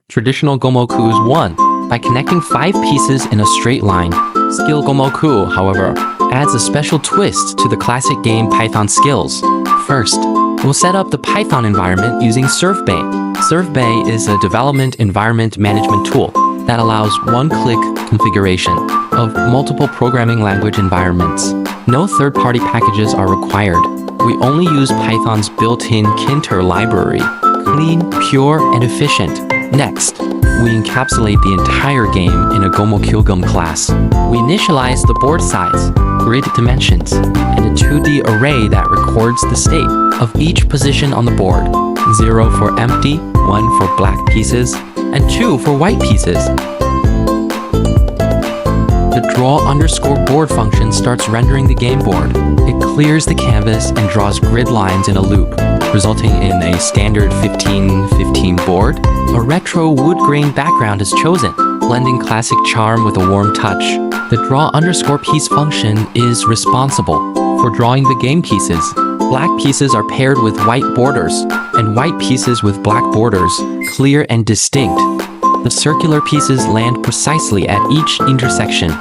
Traditional Gomoku is 1 by connecting 5 pieces in a straight line. Skill Gomoku, however, adds a special twist to the classic game Python skills. First, we'll set up the Python environment using ServBay. ServBay is a development environment management tool that allows one-click configuration of multiple programming language environments. No third-party packages are required. We only use Python's built-in Kinter library. Clean, pure, and efficient. Next, we encapsulate the entire game in a Gomoku class. We initialize the board size, grid dimensions, and a 2D array that records the state of each position on the board. 0 for empty, 1 for black pieces, and 2 for white pieces. The draw_board function starts rendering the game board. It clears the canvas and draws grid lines in a loop, resulting in a standard 15-15 board. A retro wood grain background is chosen, blending classic charm with a warm touch. The draw_piece function is responsible for drawing the game pieces. Black pieces are paired with white borders, and white pieces with black borders, clear and distinct. The circular pieces land precisely at each intersection.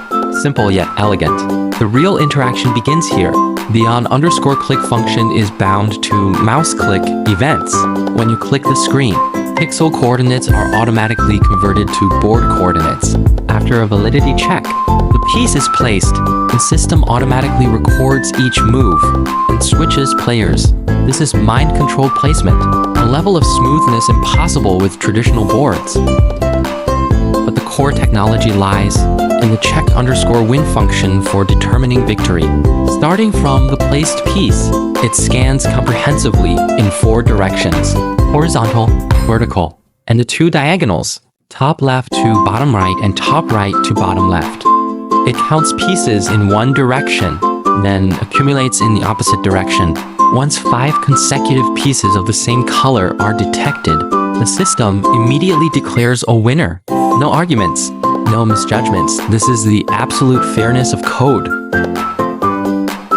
Simple yet elegant. The real interaction begins here. The on_click function is bound to mouse click events. When you click the screen, pixel coordinates are automatically converted to board coordinates. After a validity check, the piece is placed. The system automatically records each move and switches players. This is mind-controlled placement, a level of smoothness impossible with traditional boards. But the core technology lies in the check_win function for determining victory. Starting from the placed piece, it scans comprehensively in 4 directions: horizontal, vertical, and the 2 diagonals, top left to bottom right and top right to bottom left. It counts pieces in one direction, then accumulates in the opposite direction. Once 5 consecutive pieces of the same color are detected, the system immediately declares a winner. No arguments, no misjudgments. This is the absolute fairness of code.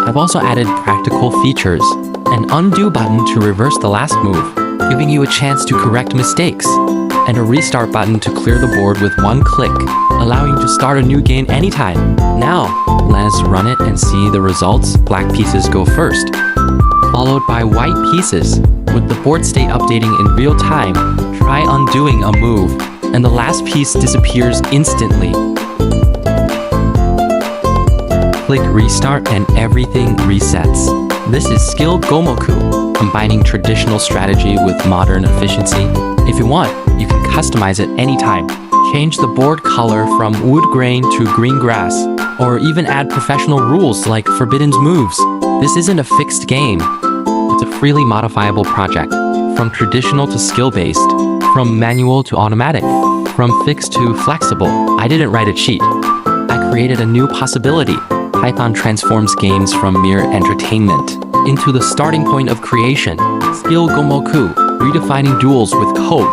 I've also added practical features, an undo button to reverse the last move, giving you a chance to correct mistakes, and a restart button to clear the board with 1 click, allowing you to start a new game anytime. Now, let's run it and see the results. Black pieces go first, followed by white pieces. With the board state updating in real time, try undoing a move, and the last piece disappears instantly. Click restart and everything resets. This is skilled Gomoku, combining traditional strategy with modern efficiency. If you want, you can customize it anytime. Change the board color from wood grain to green grass, or even add professional rules like forbidden moves. This isn't a fixed game. It's a freely modifiable project, from traditional to skill-based, from manual to automatic, from fixed to flexible. I didn't write a cheat. I created a new possibility. Python transforms games from mere entertainment into the starting point of creation. Skill Gomoku, redefining duels with code.